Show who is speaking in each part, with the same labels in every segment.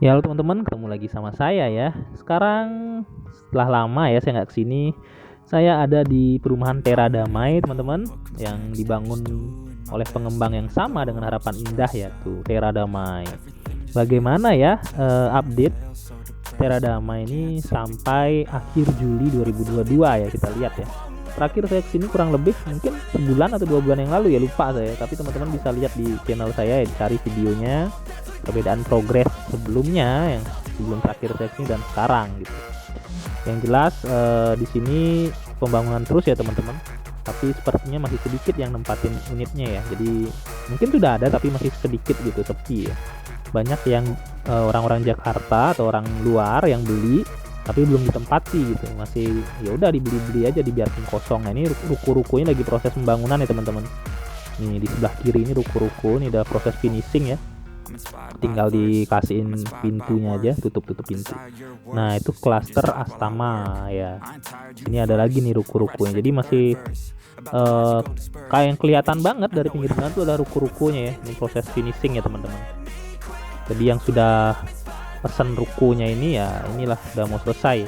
Speaker 1: Ya, halo teman-teman, ketemu lagi sama saya ya. Sekarang setelah lama ya saya nggak kesini, saya ada di perumahan Tera Damai teman-teman, yang dibangun oleh pengembang yang sama dengan harapan indah ya tuh Tera Damai. Bagaimana ya update Tera Damai ini sampai akhir Juli 2022 ya, kita lihat ya. Terakhir saya kesini kurang lebih mungkin sebulan atau 2 bulan yang lalu ya, lupa saya. Tapi teman-teman bisa lihat di channel saya ya, cari videonya, perbedaan progres sebelumnya yang sebelum terakhir saya kesini dan sekarang gitu. Yang jelas di sini pembangunan terus ya teman-teman. Tapi sepertinya masih sedikit yang nempatin unitnya ya. Jadi mungkin sudah ada tapi masih sedikit gitu, sepi ya. Banyak yang orang-orang Jakarta atau orang luar yang beli tapi belum ditempati gitu, masih ya udah dibeli-beli aja, dibiarkan kosong. Nah, ini ruko-rukonya lagi proses pembangunan ya teman-teman. Nih di sebelah kiri ini ruko-ruko, ini udah proses finishing ya, tinggal dikasihin pintunya aja, tutup pintu. Nah itu klaster Astama ya. Ini ada lagi nih ruko-rukonya, jadi masih kayak yang kelihatan banget dari pinggir jalan tuh ada ruko-rukonya ya. Ini proses finishing ya teman-teman. Jadi yang sudah pesan rukonya ini ya inilah udah mau selesai,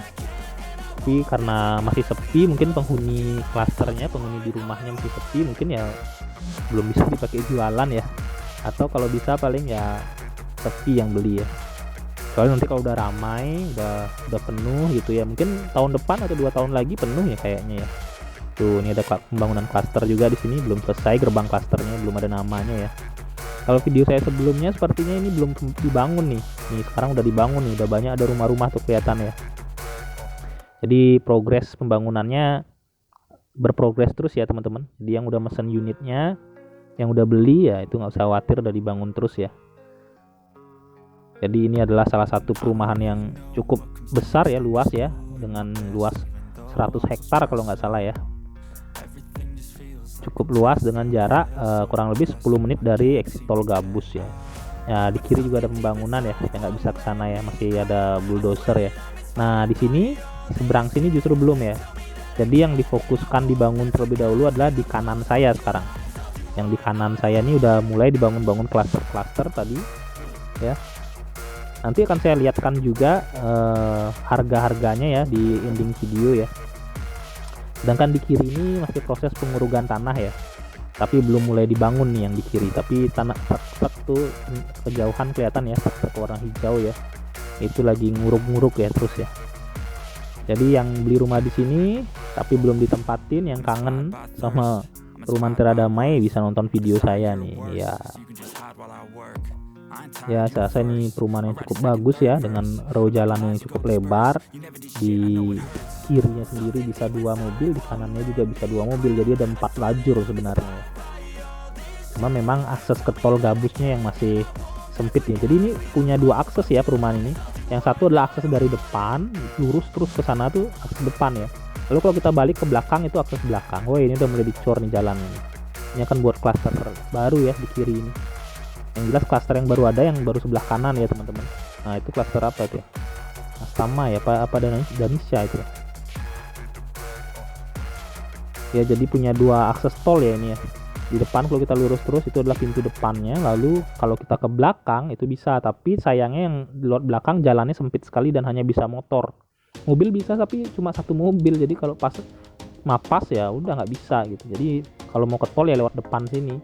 Speaker 1: tapi karena masih sepi, mungkin penghuni klasternya, penghuni di rumahnya masih sepi, mungkin ya belum bisa dipakai jualan ya, atau kalau bisa paling ya sepi yang beli ya. Soalnya nanti kalau udah ramai, udah penuh gitu ya, mungkin tahun depan atau 2 tahun lagi penuh ya kayaknya ya. Tuh ini ada pembangunan klaster juga di sini, belum selesai, gerbang klasternya belum ada namanya ya. Kalau video saya sebelumnya sepertinya ini belum dibangun nih. Nih sekarang udah dibangun nih, udah banyak ada rumah-rumah tuh kelihatan ya. Jadi progres pembangunannya berprogres terus ya teman-teman. Jadi yang udah mesen unitnya, yang udah beli ya itu nggak usah khawatir, udah dibangun terus ya. Jadi ini adalah salah satu perumahan yang cukup besar ya, luas ya, dengan luas 100 hektar kalau nggak salah ya. Cukup luas dengan jarak kurang lebih 10 menit dari exit tol Gabus ya. Ya di kiri juga ada pembangunan ya, saya nggak bisa ke sana ya, masih ada bulldozer ya. Nah di sini seberang sini justru belum ya. Jadi yang difokuskan dibangun terlebih dahulu adalah di kanan saya sekarang. Yang di kanan saya ini udah mulai dibangun klaster-klaster tadi ya. Nanti akan saya lihatkan juga harga-harganya ya di ending video ya. Sedangkan di kiri ini masih proses pengurugan tanah ya, tapi belum mulai dibangun nih yang di kiri. Tapi tanah tuh kejauhan kelihatan ya, warna hijau ya, itu lagi nguruk-nguruk ya terus ya. Jadi yang beli rumah di sini tapi belum ditempatin, yang kangen sama perumahan Tera Damai bisa nonton video saya nih ya. Ya saya rasa ini perumahan yang cukup bagus ya, dengan row jalan yang cukup lebar. Di kirinya sendiri bisa 2 mobil, di kanannya juga bisa 2 mobil, jadi ada 4 lajur sebenarnya. Cuma memang akses ke tol Gabusnya yang masih sempit ya. Jadi ini punya 2 akses ya perumahan ini. Yang satu adalah akses dari depan, lurus terus ke sana tuh akses depan ya. Lalu kalau kita balik ke belakang itu akses belakang. Wah ini udah mulai dicor nih jalan ini. Ini akan buat klaster baru ya di kiri ini. Yang jelas klaster yang baru ada yang baru sebelah kanan ya teman-teman. Nah itu klaster apa itu ya? Astama ya, apa Danisha itu ya. Jadi punya 2 akses tol ya ini ya. Di depan kalau kita lurus terus itu adalah pintu depannya. Lalu kalau kita ke belakang itu bisa, tapi sayangnya yang di luar belakang jalannya sempit sekali dan hanya bisa motor. Mobil bisa tapi cuma 1 mobil, jadi kalau pas mapas ya udah nggak bisa gitu. Jadi kalau mau ke tol ya lewat depan sini.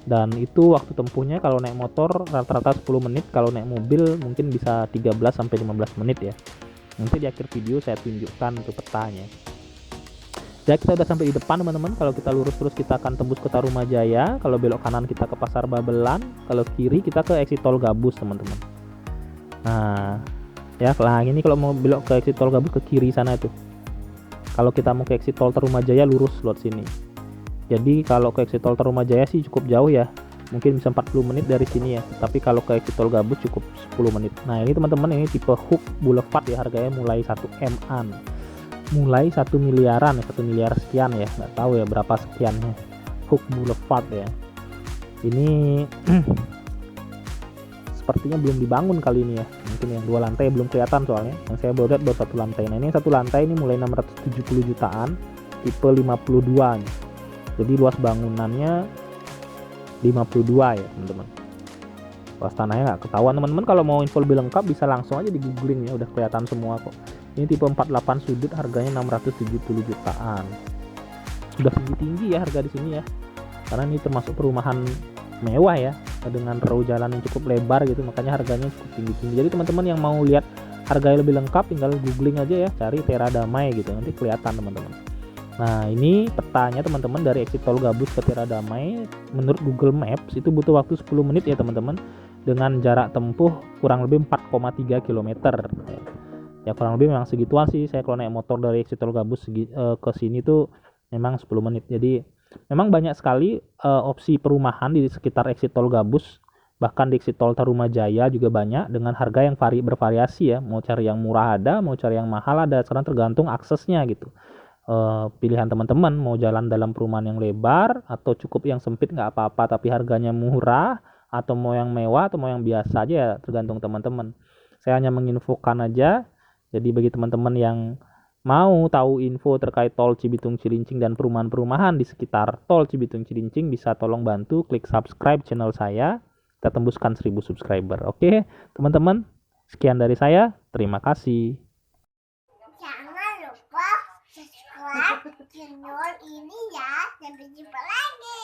Speaker 1: Dan itu waktu tempuhnya kalau naik motor rata-rata 10 menit, kalau naik mobil mungkin bisa 13-15 menit ya. Nanti di akhir video saya tunjukkan untuk petanya. Ya kita udah sampai di depan teman-teman. Kalau kita lurus terus kita akan tembus ke Tarumajaya. Kalau belok kanan kita ke Pasar Babelan. Kalau kiri kita ke exit tol Gabus teman-teman. Nah ya ini kalau mau belok ke exit tol Gabus ke kiri sana itu. Kalau kita mau ke exit tol Tarumajaya lurus lewat sini. Jadi kalau ke exit tol Tarumajaya sih cukup jauh ya, mungkin bisa 40 menit dari sini ya. Tapi kalau ke exit tol Gabus cukup 10 menit. Nah ini teman-teman, ini tipe Hook Boulevard ya, harganya mulai 1 M-an, mulai 1 miliaran ya, 1 miliar sekian ya, nggak tahu ya berapa sekiannya. Hook Boulevard ya. Ini sepertinya belum dibangun kali ini ya, mungkin yang 2 lantai belum kelihatan soalnya. Yang saya baru lihat baru 1 lantai. Nah ini 1 lantai ini mulai 670 jutaan, tipe 52 nih. Jadi luas bangunannya 52 ya teman-teman. Luas tanahnya nggak ketahuan teman-teman. Kalau mau info lebih lengkap bisa langsung aja di googling ya, udah kelihatan semua kok. Ini tipe 48 sudut, harganya 670 jutaan. Udah tinggi ya harga di sini ya, karena ini termasuk perumahan mewah ya, dengan row jalan yang cukup lebar gitu, makanya harganya cukup tinggi. Jadi teman-teman yang mau lihat harganya lebih lengkap tinggal googling aja ya, cari Tera Damai gitu, nanti kelihatan teman-teman. Nah ini petanya teman-teman, dari exit tol Gabus ke Tera Damai menurut Google Maps itu butuh waktu 10 menit ya teman-teman, dengan jarak tempuh kurang lebih 4,3 km ya, kurang lebih memang segituan sih. Saya kalau naik motor dari exit tol Gabus ke sini tuh memang 10 menit. Jadi memang banyak sekali opsi perumahan di sekitar exit tol Gabus, bahkan di exit tol Tarumajaya juga banyak dengan harga yang bervariasi ya. Mau cari yang murah ada, mau cari yang mahal ada, sekarang tergantung aksesnya gitu. Pilihan teman-teman mau jalan dalam perumahan yang lebar atau cukup yang sempit nggak apa-apa tapi harganya murah, atau mau yang mewah atau mau yang biasa aja ya, tergantung teman-teman. Saya hanya menginfokan aja. Jadi bagi teman-teman yang mau tahu info terkait tol Cibitung Cilincing dan perumahan-perumahan di sekitar tol Cibitung Cilincing, bisa tolong bantu klik subscribe channel saya. Kita tembuskan 1000 subscriber. Oke, teman-teman. Sekian dari saya. Terima kasih.
Speaker 2: Jangan lupa subscribe channel ini ya. Sampai jumpa lagi.